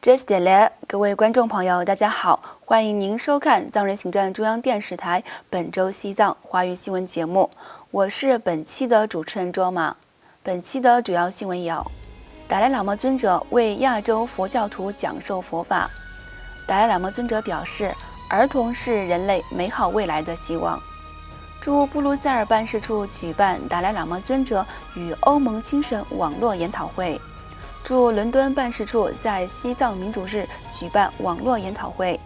这是的，各位观众朋友，大家好，欢迎您收看藏人行政中央电视台本周西藏华语新闻节目，我是本期的主持人卓玛。本期的主要新闻有：达赖喇嘛尊者为亚洲佛教徒讲授佛法。达赖喇嘛尊者表示，儿童是人类美好未来的希望。驻布鲁塞尔办事处举办达赖喇嘛尊者与欧盟精神网络研讨会。驻伦敦办事处在西藏民主日举办网络研讨会。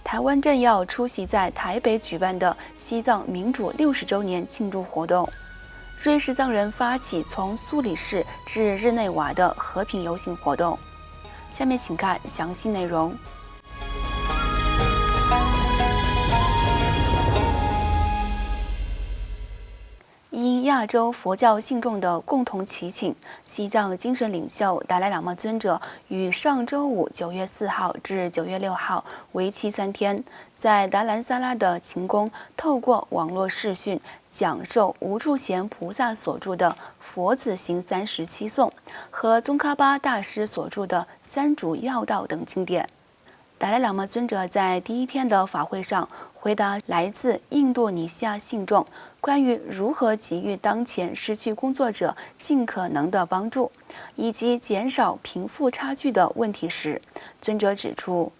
台湾政要出席在台北举办的西藏民主60周年庆祝活动。瑞士藏人发起从苏黎世至日内瓦的和平游行活动。下面请看详细内容。因亚洲佛教信众的共同祈请，西藏精神领袖达赖喇嘛尊者于上周五9月4号至9月6号为期3天，在达兰萨拉的勤宫透过网络视讯讲授无住贤菩萨所著的《佛子行37颂》和宗喀巴大师所著的《三主要道》等经典。达赖喇嘛尊者在第一天的法会上回答来自印度尼西亚信众关于如何给予当前失去工作者尽可能的帮助，以及减少贫富差距的问题时，尊者指出：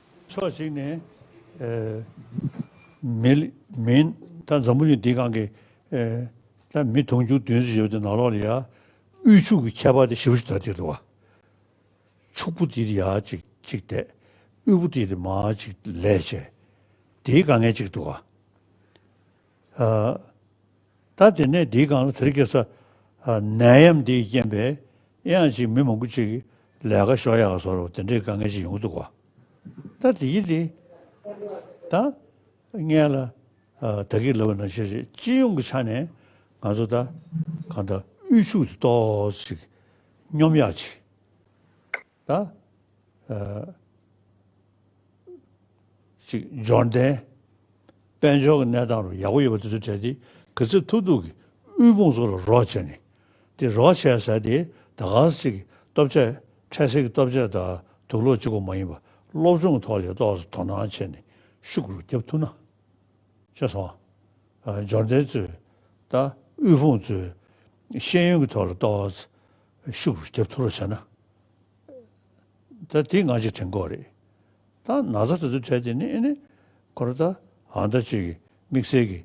民但怎么就地方给但民同就电视有的哪里啊，预出个开发的休息的这多啊，初步的呀这的。有的嘛就来些，地方也就多啊。但是呢，地方这个是南洋的建别，样是没蒙古去两个小样说了，但这刚开始用多啊。但第一的，但按了这个路呢是只用个产呢，俺说的看到预售到是鸟苗去，啊Jordan， 本校个那当中也会有这这的，可是偷偷个日本说了绕起呢，这绕起来啥的，大家是个到这产生个到这的投入结果没有吧？老中套里倒是同样钱的，收入就多呢，叫什么？Jordan 子，da日本子现用个套了倒是收入就多了钱呢，这这个是成功的。다 나서도 제대네 그러다 안다지 믹스기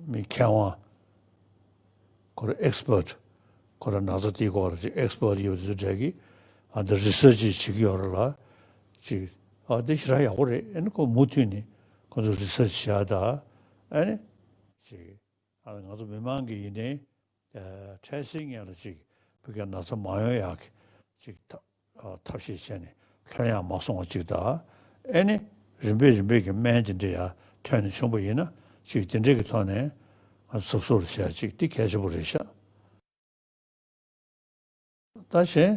미캬와 그래 엑스퍼트 그래 나서도 거지 엑스퍼트 요즘 저기 안다 리서치 지기어라 지 어디시라야 오래 에는 그 못이니 그 리서치하다 아니 지 아주 매만게 이네 채싱이야지 그게 나서 마요야 지 탑시시네 그냥 막상 어찌다 애니 준비게 만진데야 퇴는 shum부이나 지금这个团呢속속을 해야지 뒤에서 버리셔 다시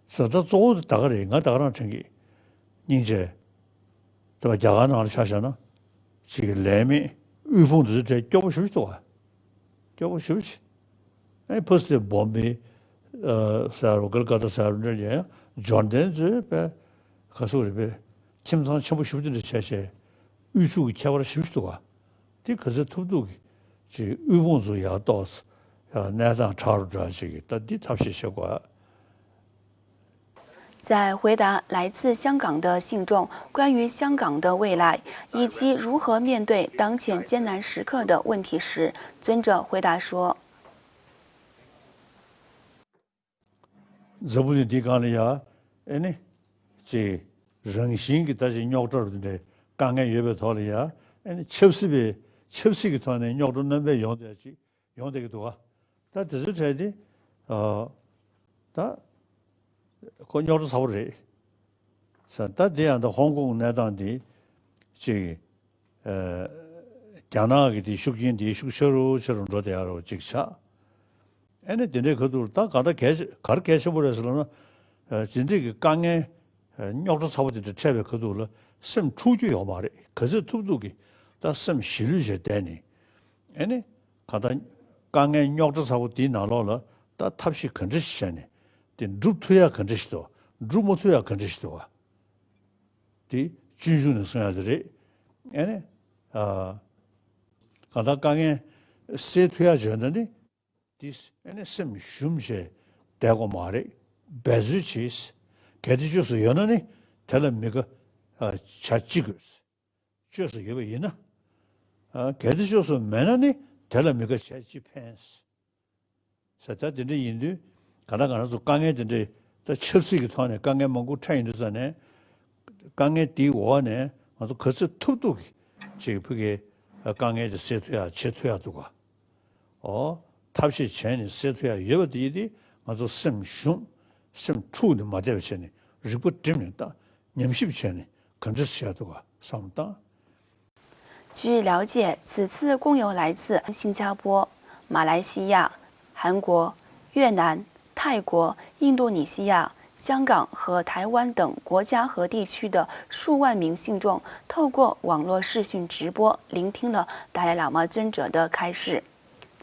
서다做大个人大个成绩ninje对吧家长찾아나 지금 레미 의fon도 제 교부 실수도 교부 실수 에 포스트 bombe 사로 걸가다 사로를 존덴즈 배 가서를 배 김상 첨부 쉽든지 제시 유수 개발 쉽도가 디 그저 투도 지 의본주야 도스 나당 차르자시 디 탑시效果在回答来自香港的信众关于香港的未来以及如何面对当前艰难时刻的问题时，尊者回答说：这部分地方里呀，呢，这人性的但是鸟这的，刚刚也别讨论呀，70个团呢，鸟这那边用的去，用这个多，但这是这的，但和鸟这差不多，是，但这样的香港那当的，这加拿大的属金的属收做的呀，这个。애네 근데 그도 다 가다 가르쳐 버려서는 진짜 그 강에 녀도 사고도 채배 그도를 심 추주요 말이 그래서 투두기 다 심 실루제 되니 애네 가다 강에 녀도 사고 뒤 나로라 다 탑시 근지 시네 루트야 건지시도 루모트야 건지시도가 디 준수는 소야들이 에네 가다강에 세트야 전에 디스 에네 심 shum셰 대고 말에 배주치스 개디주스 연원이 텔레미가 자치그스 주스 이거 이나 개디주스 매너니 텔레미가 자치 팬스 사다든지 인도 가다가서 강에 된데 더 철수이기 통하네 강에 먹고 차이는 전에 강에 뒤원에 아주 그것을 투도 지금 그게 강에 세트야 제트야 두가 탑시 전에 세트야 여디디 아주 심숑 심투的맞대전에如果证明到님십전에 건졌어야 두가 상당据了解，此次共有来自新加坡、马来西亚、韩国、越南、泰国、印度尼西亚、香港和台湾等国家和地区的数万名信众，透过网络视讯直播，聆听了达赖喇嘛尊者的开示。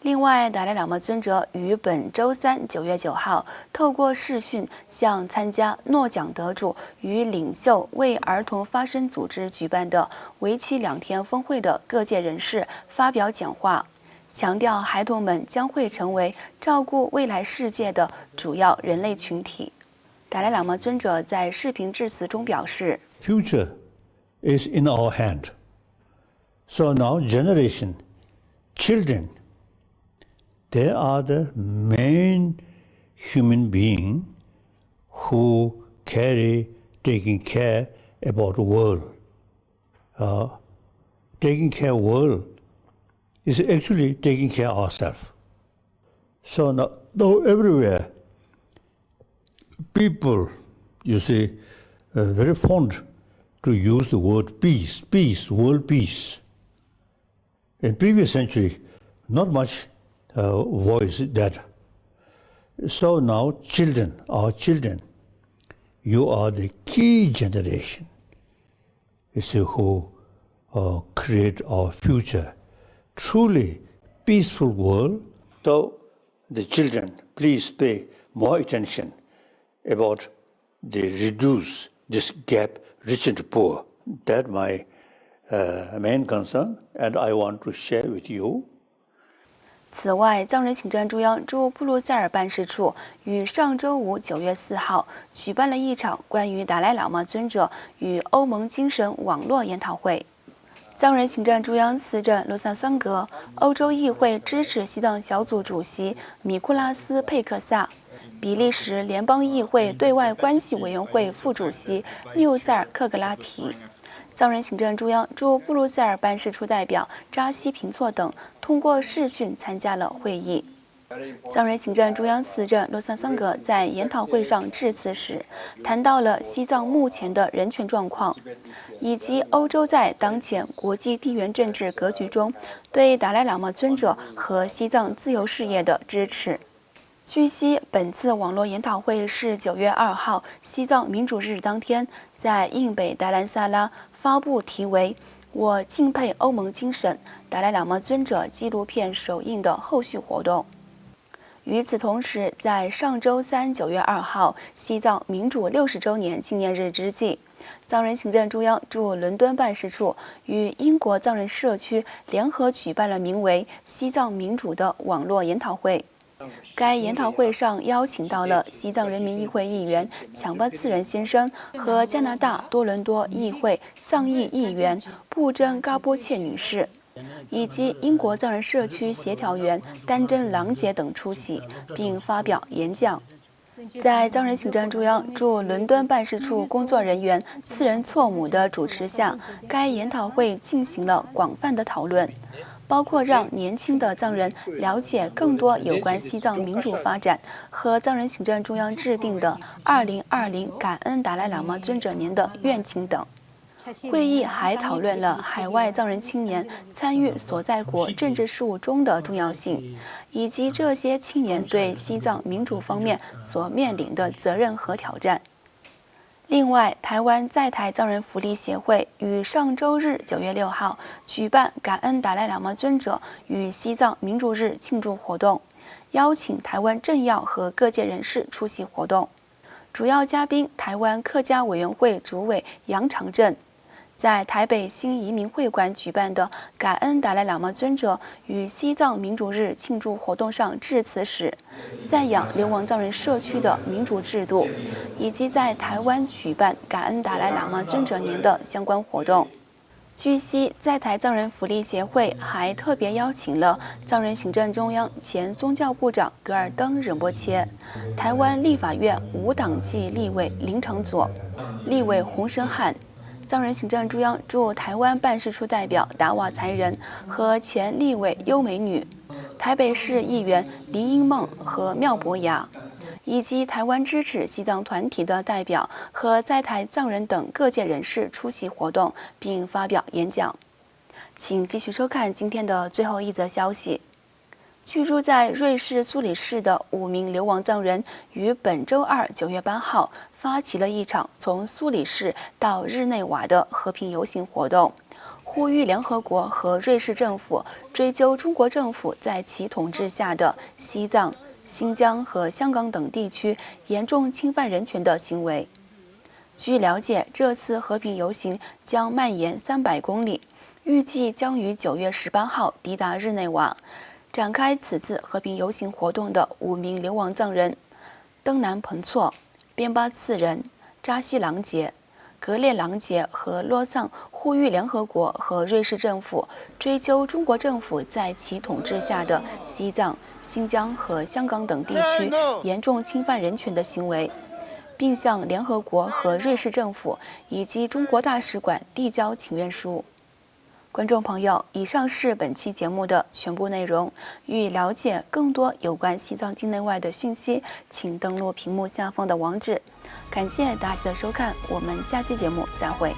另外，达赖喇嘛尊者于本周三9月9号透过视讯向参加诺奖得主与领袖为儿童发声组织举办的为期2天峰会的各界人士发表讲话，强调孩童们将会成为照顾未来世界的主要人类群体。达赖喇嘛尊者在视频致辞中表示 ：“Future is in our hand. So now generation, children, they are the main human being who taking care about the world. Taking care of the world is actually taking care of ourselves. So now everywhere, people, you see, very fond to use the word peace, world peace. In previous century, not much voice that. So now our children, you are the key generation. You see, who create our future, truly peaceful world. So the children, please pay more attention about the reduce this gap, rich and poor. That's my main concern, and I want to share with you. 此外，藏人行政中央驻布鲁塞尔办事处于上周五9月4号举办了一场关于达赖喇嘛尊者与欧盟精神网络研讨会。藏人行政中央司政卢萨桑格、欧洲议会支持西藏小组主席米库拉斯·佩克萨、比利时联邦议会对外关系委员会副主席缪塞尔·克格拉提。藏人行政中央驻布鲁塞尔办事处代表扎西平措等通过视讯参加了会议。藏人行政中央司政罗萨桑格在研讨会上致辞时，谈到了西藏目前的人权状况，以及欧洲在当前国际地缘政治格局中对达赖喇嘛尊者和西藏自由事业的支持。据悉，本次网络研讨会是9月2号西藏民主日当天，在印北达兰萨拉发布题为“我敬佩欧盟精神：达赖喇嘛尊者”纪录片首映的后续活动。与此同时，在上周三9月2号西藏民主60周年纪念日之际，藏人行政中央驻伦敦办事处与英国藏人社区联合举办了名为“西藏民主”的网络研讨会。该研讨会上邀请到了西藏人民议会议员强巴次仁先生和加拿大多伦多议会藏裔议员布珍嘎波切女士，以及英国藏人社区协调员丹真郎杰等出席，并发表演讲。在藏人行政中央驻伦敦办事处工作人员次仁措姆的主持下，该研讨会进行了广泛的讨论，包括让年轻的藏人了解更多有关西藏民主发展和藏人行政中央制定的2020感恩达赖喇嘛尊者年的愿景等。会议还讨论了海外藏人青年参与所在国政治事务中的重要性，以及这些青年对西藏民主方面所面临的责任和挑战。另外，台湾在台藏人福利协会于上周日9月6号举办感恩达赖喇嘛尊者与西藏民主日庆祝活动，邀请台湾政要和各界人士出席活动。主要嘉宾台湾客家委员会主委杨长正。在台北新移民会馆举办的感恩达赖喇嘛尊者与西藏民主日庆祝活动上致辞时，赞扬流亡藏人社区的民主制度，以及在台湾举办感恩达赖喇嘛尊者年的相关活动。据悉，在台藏人福利协会还特别邀请了藏人行政中央前宗教部长格尔登仁波切、台湾立法院无党籍立委林长佐、立委洪生汉、藏人行政中央驻台湾办事处代表达瓦才人和前立委优美女、台北市议员林英梦和妙博雅，以及台湾支持西藏团体的代表和在台藏人等各界人士出席活动并发表演讲。请继续收看今天的最后一则消息。居住在瑞士苏黎世的5名流亡藏人于本周二9月8号发起了一场从苏黎世到日内瓦的和平游行活动，呼吁联合国和瑞士政府追究中国政府在其统治下的西藏、新疆和香港等地区严重侵犯人权的行为。据了解，这次和平游行将蔓延300公里，预计将于9月18号抵达日内瓦。展开此次和平游行活动的5名流亡藏人登南彭措、边巴次人、扎西郎杰、格列郎杰和洛桑呼吁联合国和瑞士政府追究中国政府在其统治下的西藏、新疆和香港等地区严重侵犯人权的行为，并向联合国和瑞士政府以及中国大使馆递交请愿书。观众朋友，以上是本期节目的全部内容。欲了解更多有关西藏境内外的讯息，请登录屏幕下方的网址。感谢大家的收看，我们下期节目再会。